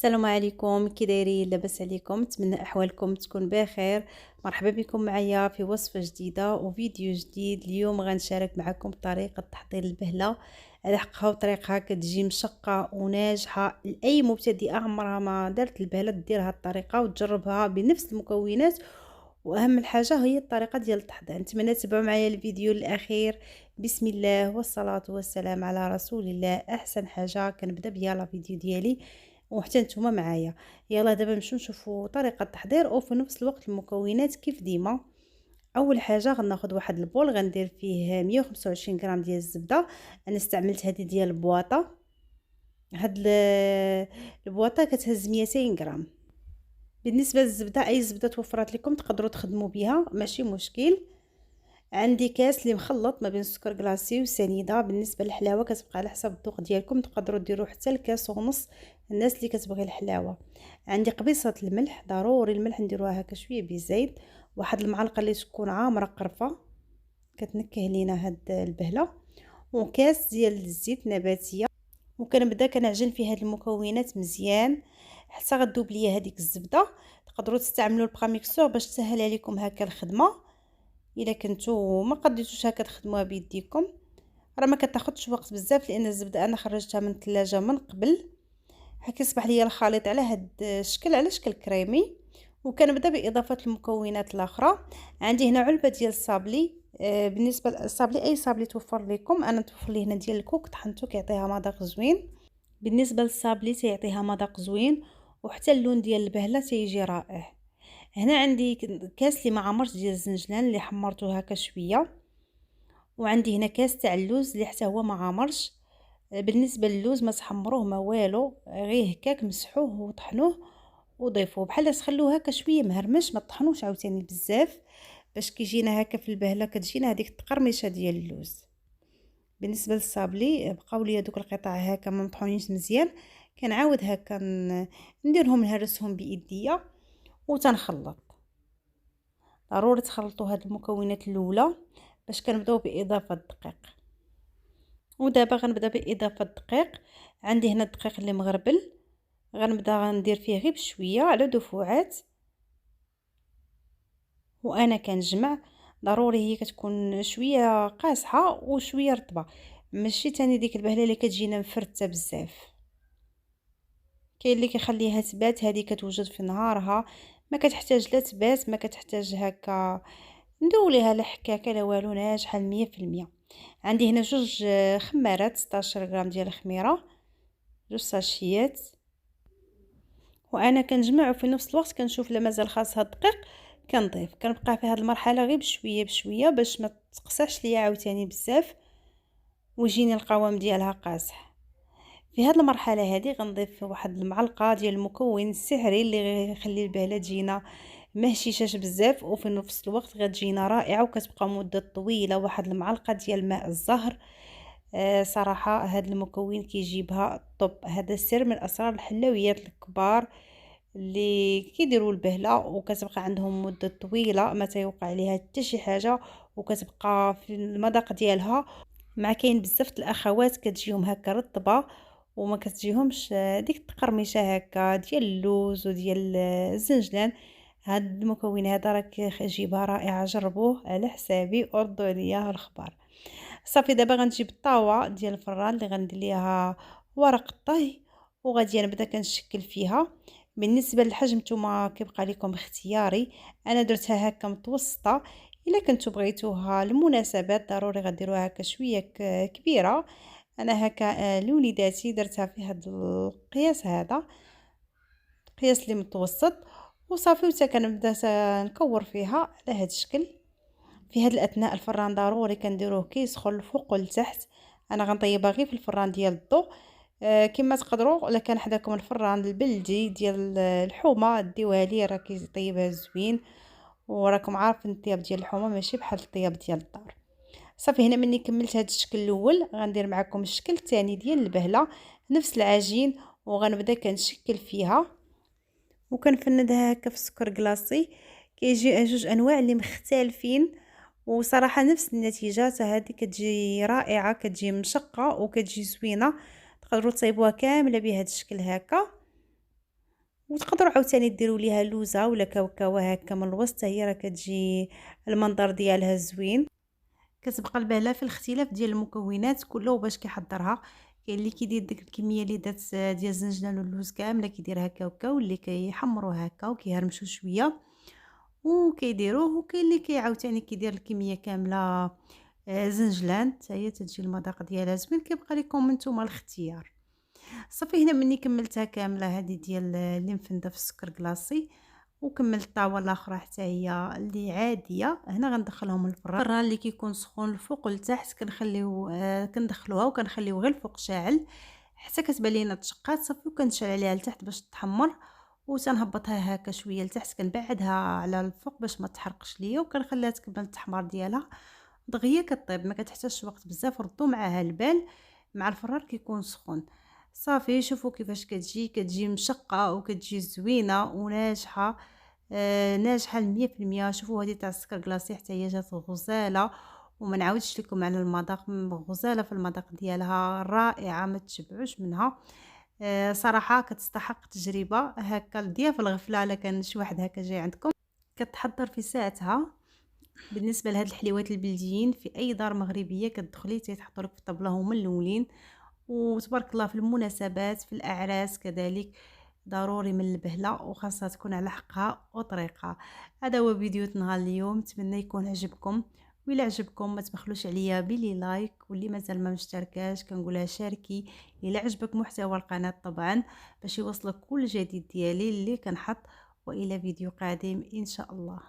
السلام عليكم، كي دايرين؟ لاباس عليكم؟ نتمنى احوالكم تكون بخير. مرحبا بكم معايا في وصفه جديده وفيديو جديد. اليوم غنشارك معكم طريقه تحضير البهله على حقها وطريقها كتجي مشقه وناجحه لاي مبتدئه عمرها ما دارت البهله دير هاد الطريقه وتجربها بنفس المكونات. واهم الحاجه هي الطريقه ديال التحضير. نتمنى تتبعوا معايا الفيديو الاخير. بسم الله والصلاه والسلام على رسول الله. احسن حاجه كنبدا بها لا فيديو ديالي وحتى نتوما معايا. يلا دابا نمشيو نشوفوا طريقه التحضير وفي نفس الوقت المكونات كيف ديما. اول حاجه غناخذ واحد البول غندير فيه 125 غرام ديال الزبده. انا استعملت هذه ديال البواطه. هاد البواطه كتهز 200 غرام. بالنسبه للزبده اي زبده توفرت لكم تقدروا تخدموا بها ماشي مشكل. عندي كاس اللي مخلط ما بين السكر كلاصي وسنيده. بالنسبه للحلاوه كتبقى على حسب الذوق ديالكم، تقدروا ديروا حتى الكاس ونص الناس اللي كتبغي الحلاوه. عندي قبيصه الملح، ضروري الملح نديروها هكا شويه بزيت. واحد المعلقه اللي تكون عامره قرفه كتنكه لينا هاد البهله. وكاس ديال الزيت نباتيه. وكنبدا كنعجن في هاد المكونات مزيان حتى غتذوب ليا هذيك الزبده. تقدروا تستعملوا البراميكسور باش تسهل عليكم هكا الخدمه. الا كنتو ما قديتوش هكا تخدموها بيديكم راه ما كتاخذش وقت بزاف، لان الزبده انا خرجتها من الثلاجه من قبل. كيصبح ليا الخليط على هاد الشكل، على شكل كريمي. وكنبدا باضافه المكونات الاخرى. عندي هنا علبه ديال الصابلي. بالنسبه للصابلي اي صابلي توفر لكم، انا توفر لي هنا ديال الكوك طحنته كيعطيها مذاق زوين. بالنسبه للصابلي تيعطيها مذاق زوين وحتى اللون ديال البهله تيجي رائع. هنا عندي كاس اللي ما عمرش ديال الزنجلان اللي حمرته هكا شويه. وعندي هنا كاس تاع اللوز اللي حتى هو ما عامرش. بالنسبه للوز ما تحمروه ما والو، غير هكاك مسحوه وطحنوه وضيفوه بحال تخلوه هكا شويه مهرمش، ما تطحنوش عاوتاني بزاف باش كيجينا هكا في البهله كتجينا هذيك التقرمشه ديال اللوز. بالنسبه للصابلي بقاو لي دوك القطع هكا ما مطحونينش مزيان. كنعاود هكا نديرهم نهرسهم بايديا وتنخلط. ضروري تخلطوا هاد المكونات الاولى باش كنبداو باضافه الدقيق. ودابا غنبدا باضافه الدقيق. عندي هنا الدقيق اللي مغربل، غنبدا غندير فيه غير بشويه على دفعات. وانا كنجمع. ضروري هي كتكون شويه قاصحه وشويه رطبه، ماشي تاني ديك البهله اللي كتجينا مفرته بزاف. كاين اللي كيخليها تبات، هذه كتوجد في نهارها ما كتحتاج لا تبات، ما كتحتاج هكا ندوليها لا حكاكه لا والو، ناجحه 100%. عندي هنا جوج خمارات 16 غرام ديال الخميره، جوج ساشيات. وانا كنجمع وفي نفس الوقت كنشوف لا مازال خاصها الدقيق كنضيف. كنبقى في هذه المرحله غير بشويه بشويه باش ما تقصاش ليا عاوتاني بزاف ويجيني القوام ديالها قاصح. في هذه المرحله هذه غنضيف واحد المعلقه ديال المكون السحري اللي غيخلي البهله تجينا مهشيشاش بزاف وفي نفس الوقت غتجينا رائعه وكتبقى مده طويله. واحد المعلقه ديال ماء الزهر. صراحه هذا المكون كيجيبها طب. هذا السر من اسرار الحلويات الكبار اللي كيديروا البهله وكتبقى عندهم مده طويله ما تيوقع عليها حتى شي حاجه وكتبقى في المذاق ديالها. مع كاين بزاف الاخوات كتجيهم هكا رطبه وما كتجيهمش ديك التقرمشه هكا ديال اللوز وديال الزنجلان. هاد المكون هذا راه كيجيبها رائعه، جربوه على حسابي وردوا عليا الخبر. صافي دابا غنجيب الطاوه ديال الفران اللي غندير ليها ورق الطهي وغادي نبدا كنشكل فيها. بالنسبه للحجم نتوما كيبقى لكم اختياري، انا درتها هكا متوسطه. الا كنتو بغيتوها للمناسبات ضروري غديروها هكا شويه كبيره. انا هكا لوليداتي درتها في هذا القياس، هذا القياس اللي متوسط. وصافي وتا كنبدا نكور فيها على هذا الشكل. في هذا الاثناء الفران ضروري كنديروه كيسخن الفوق والتحت. انا غنطيبها غير في الفران ديال الضو. كما تقدروا الا كان حداكم الفران البلدي ديال الحومه ديوها لي راه كيطيبها زوين. وراكم عارفين الطياب ديال الحومه ماشي بحال الطياب ديال الدار. صافي هنا مني كملت هذا الشكل الاول غندير معكم الشكل الثاني ديال البهله. نفس العجين وغنبدا كنشكل فيها وكنفندها هكا في السكر كلاصي. كيجي جوج انواع اللي مختلفين وصراحه نفس النتيجه هذه كتجي رائعه، كتجي مشقه وكتجي زوينه. تقدروا تصايبوها كامله بهذا الشكل هكا. وتقدروا عاوتاني ديروا ليها لوزه ولا كاوكاوه هكا من الوسط، هي راه كتجي المنظر ديالها زوين. كتبقى البهله في الاختلاف ديال المكونات كله باش كيحضرها. كاين اللي كيدير ديك الكميه اللي دات ديال الزنجلان واللوز كامله كيديرها كاوكاو، اللي كيحمروه هكا وكيهرمشوا شويه وكيديروه، وكاين اللي عاوتاني كيدير الكميه كامله زنجلان حتى هي تتجي المذاق ديالها زوين. كيبقى لكم نتوما الاختيار. صافي هنا مني كملتها كامله هذه ديال اللي مفنده في السكر كلاصي، وكملت الطاوه الاخرى حتى هي اللي عاديه. هنا غندخلهم الفران اللي كيكون سخون الفوق لتحت، كنخليو كندخلوها وكنخليو غير الفوق شاعل حتى كتبان لينا تشقات صافي، وكنشعل عليها لتحت باش تحمر، وتنهبطها هكا شويه لتحت، كنبعدها على الفوق باش ما تحرقش ليا، وكنخليها تكمل التحمار ديالها دغيا كطيب. ما كتحتاجش وقت بزاف، ردوا معاها البال مع الفران كيكون سخون. صافي شوفوا كيفاش كتجي مشقه وكتجي زوينه وناجحه. ناجحه 100%. شوفوا هذه تاع السكر كلاصي حتى هي جات غزاله، وما نعاودش لكم على المذاق، غزاله في المذاق ديالها رائعه ما تشبعوش منها. صراحه كتستحق تجربه هكا ضياف الغفله. الا كان شي واحد هكا جاي عندكم كتحضر في ساعتها. بالنسبه لهاد الحليوات البلديين في اي دار مغربيه كتدخلي تيتحطوا لك في الطبله هما الاولين، وتبارك الله في المناسبات في الاعراس كذلك ضروري من البهله، وخاصها تكون على حقها وطريقها. هذا هو فيديو نهار اليوم، نتمنى يكون عجبكم. وإلا عجبكم ما تبخلوش عليا بلي لايك، واللي مازال ما مشتركاش كنقولها شاركي الا عجبك محتوى القناه طبعا، باش يوصلك كل جديد ديالي اللي كنحط. والى فيديو قادم ان شاء الله.